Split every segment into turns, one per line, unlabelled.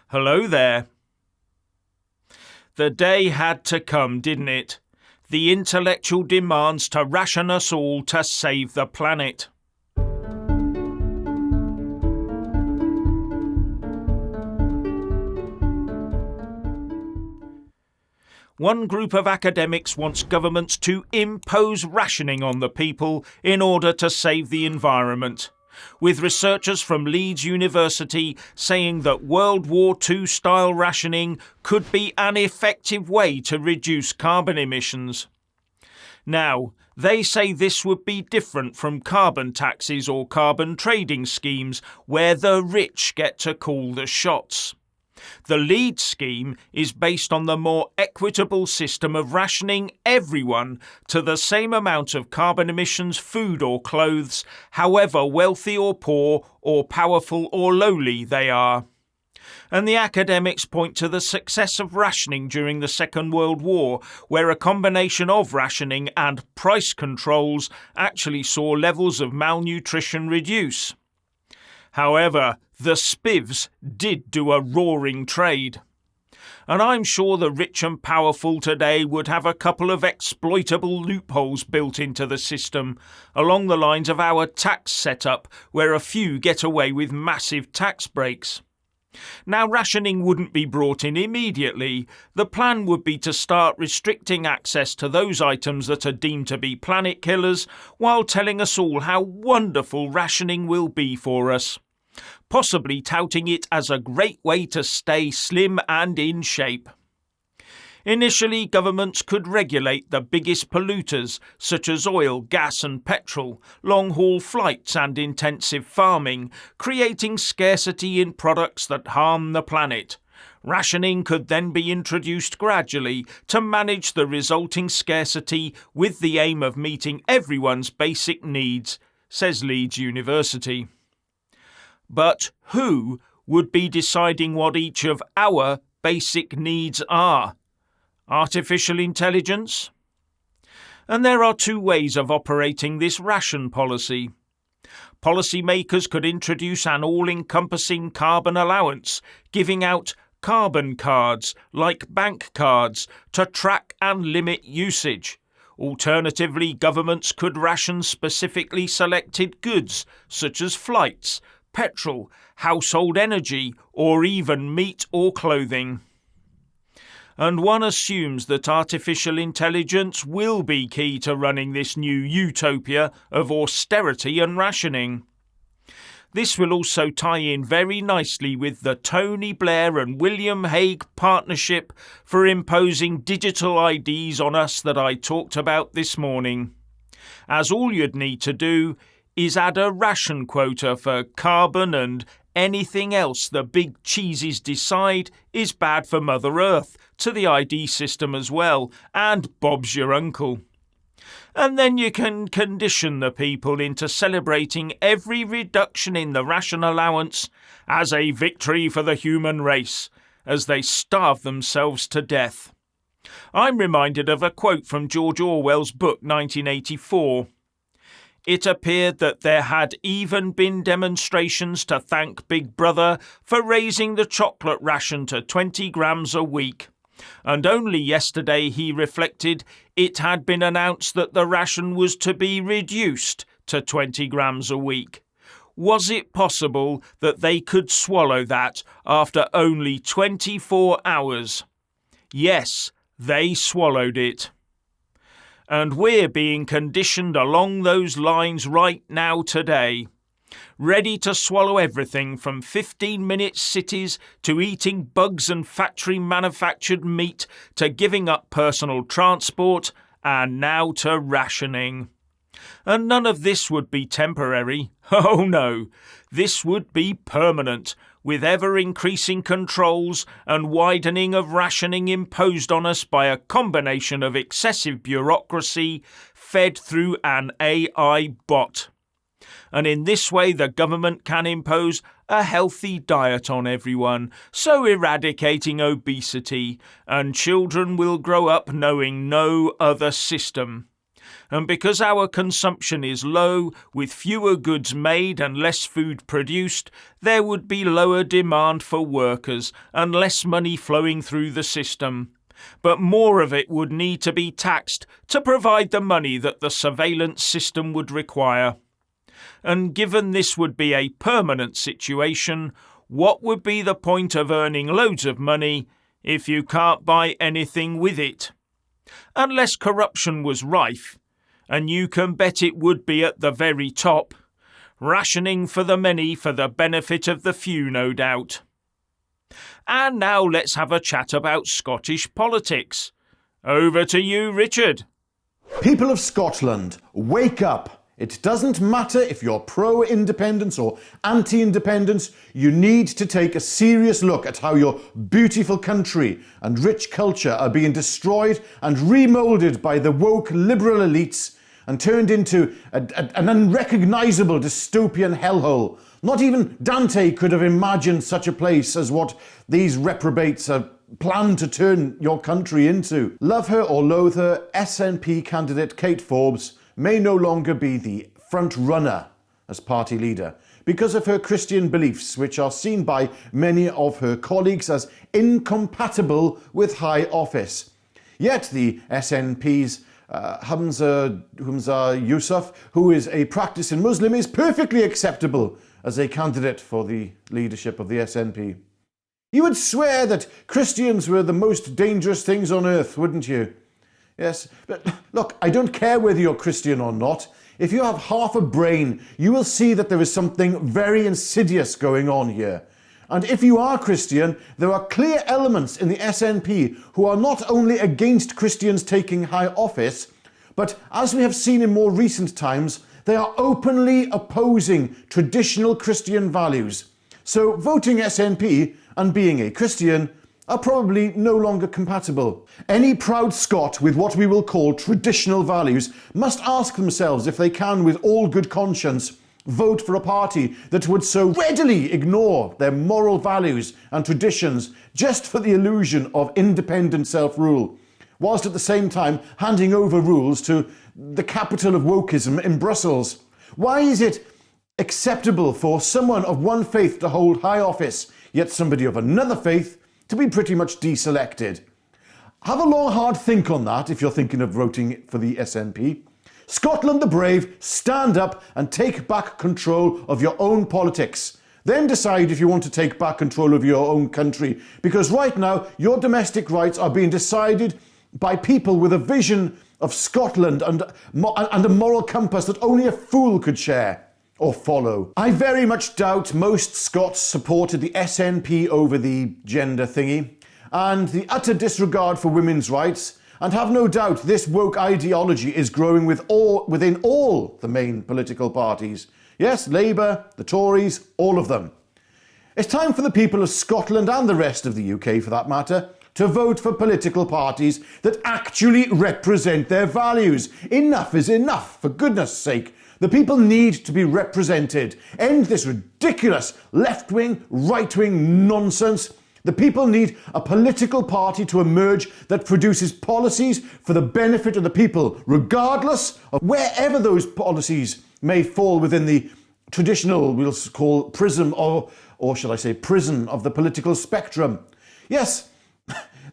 Hello there. The day had to come, didn't it? The intellectual demands to ration us all to save the planet. One group of academics wants governments to impose rationing on the people in order to save the environment, with researchers from Leeds University saying that World War II-style rationing could be an effective way to reduce carbon emissions. Now, they say this would be different from carbon taxes or carbon trading schemes where the rich get to call the shots. The Leeds scheme is based on the more equitable system of rationing everyone to the same amount of carbon emissions, food or clothes, however wealthy or poor or powerful or lowly they are. And the academics point to the success of rationing during the Second World War, where a combination of rationing and price controls actually saw levels of malnutrition reduce. However, the spivs did do a roaring trade. And I'm sure the rich and powerful today would have a couple of exploitable loopholes built into the system, along the lines of our tax setup, where a few get away with massive tax breaks. Now, rationing wouldn't be brought in immediately. The plan would be to start restricting access to those items that are deemed to be planet killers, while telling us all how wonderful rationing will be for us, possibly touting it as a great way to stay slim and in shape. Initially, governments could regulate the biggest polluters, such as oil, gas and petrol, long-haul flights and intensive farming, creating scarcity in products that harm the planet. Rationing could then be introduced gradually to manage the resulting scarcity with the aim of meeting everyone's basic needs, says Leeds University. But who would be deciding what each of our basic needs are? Artificial intelligence? And there are two ways of operating this ration policy. Policymakers could introduce an all-encompassing carbon allowance, giving out carbon cards, like bank cards, to track and limit usage. Alternatively, governments could ration specifically selected goods, such as flights, petrol, household energy, or even meat or clothing. And one assumes that artificial intelligence will be key to running this new utopia of austerity and rationing. This will also tie in very nicely with the Tony Blair and William Hague partnership for imposing digital IDs on us that I talked about this morning, as all you'd need to do is add a ration quota for carbon and anything else the big cheeses decide is bad for Mother Earth to the ID system as well, and Bob's your uncle. And then you can condition the people into celebrating every reduction in the ration allowance as a victory for the human race, as they starve themselves to death. I'm reminded of a quote from George Orwell's book 1984. It appeared that there had even been demonstrations to thank Big Brother for raising the chocolate ration to 20 grams a week. And only yesterday, he reflected, it had been announced that the ration was to be reduced to 20 grams a week. Was it possible that they could swallow that after only 24 hours? Yes, they swallowed it. And we're being conditioned along those lines right now today. Ready to swallow everything from 15-minute cities to eating bugs and factory-manufactured meat to giving up personal transport and now to rationing. And none of this would be temporary. Oh no, this would be permanent, with ever-increasing controls and widening of rationing imposed on us by a combination of excessive bureaucracy fed through an AI bot. And in this way the government can impose a healthy diet on everyone, so eradicating obesity, and children will grow up knowing no other system. And because our consumption is low, with fewer goods made and less food produced, there would be lower demand for workers and less money flowing through the system. But more of it would need to be taxed to provide the money that the surveillance system would require. And given this would be a permanent situation, what would be the point of earning loads of money if you can't buy anything with it? Unless corruption was rife, and you can bet it would be at the very top. Rationing for the many for the benefit of the few, no doubt. And now let's have a chat about Scottish politics. Over to you, Richard.
People of Scotland, wake up. It doesn't matter if you're pro-independence or anti-independence, you need to take a serious look at how your beautiful country and rich culture are being destroyed and remoulded by the woke liberal elites and turned into an unrecognisable dystopian hellhole. Not even Dante could have imagined such a place as what these reprobates are planned to turn your country into. Love her or loathe her, SNP candidate Kate Forbes may no longer be the front runner as party leader because of her Christian beliefs, which are seen by many of her colleagues as incompatible with high office. Yet the SNP's Hamza Yousaf, who is a practicing Muslim, is perfectly acceptable as a candidate for the leadership of the SNP. You would swear that Christians were the most dangerous things on earth, wouldn't you? Yes, but look, I don't care whether you're Christian or not. If you have half a brain, you will see that there is something very insidious going on here. And if you are Christian, there are clear elements in the SNP who are not only against Christians taking high office, but as we have seen in more recent times, they are openly opposing traditional Christian values. So voting SNP and being a Christian are probably no longer compatible. Any proud Scot with what we will call traditional values must ask themselves if they can, with all good conscience, vote for a party that would so readily ignore their moral values and traditions just for the illusion of independent self-rule, whilst at the same time handing over rules to the capital of wokeism in Brussels. Why is it acceptable for someone of one faith to hold high office, yet somebody of another faith to be pretty much deselected? Have a long hard think on that if you're thinking of voting for the SNP. Scotland the brave, stand up and take back control of your own politics. Then decide if you want to take back control of your own country, because right now your domestic rights are being decided by people with a vision of Scotland and a moral compass that only a fool could share or follow. I very much doubt most Scots supported the SNP over the gender thingy and the utter disregard for women's rights, and have no doubt this woke ideology is growing within all the main political parties. Yes, Labour, the Tories, all of them. It's time for the people of Scotland and the rest of the UK for that matter to vote for political parties that actually represent their values. Enough is enough, for goodness sake. The people need to be represented. End this ridiculous left-wing, right-wing nonsense. The people need a political party to emerge that produces policies for the benefit of the people, regardless of wherever those policies may fall within the traditional, we'll call prism, or shall I say prison of the political spectrum. Yes,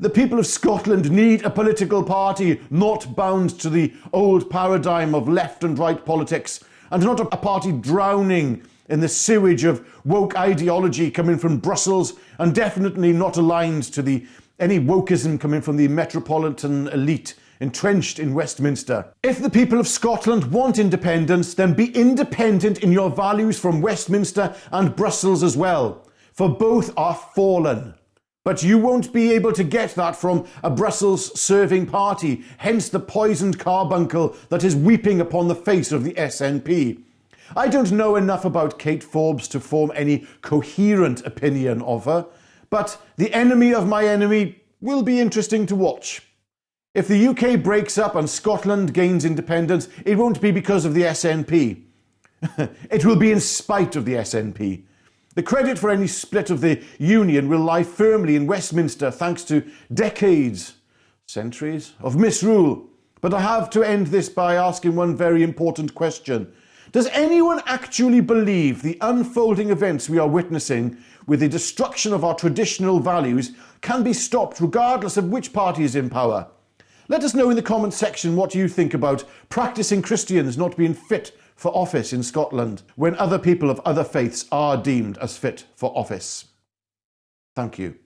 the people of Scotland need a political party not bound to the old paradigm of left and right politics, and not a party drowning in the sewage of woke ideology coming from Brussels, and definitely not aligned to any wokeism coming from the metropolitan elite entrenched in Westminster. If the people of Scotland want independence, then be independent in your values from Westminster and Brussels as well, for both are fallen. But you won't be able to get that from a Brussels-serving party, hence the poisoned carbuncle that is weeping upon the face of the SNP. I don't know enough about Kate Forbes to form any coherent opinion of her, but the enemy of my enemy will be interesting to watch. If the UK breaks up and Scotland gains independence, it won't be because of the SNP. It will be in spite of the SNP. The credit for any split of the Union will lie firmly in Westminster thanks to decades, centuries of misrule But I have to end this by asking one very important question. Does anyone actually believe the unfolding events we are witnessing with the destruction of our traditional values can be stopped regardless of which party is in power? Let us know in the comments section what you think about practicing Christians not being fit for office in Scotland when other people of other faiths are deemed as fit for office. Thank you.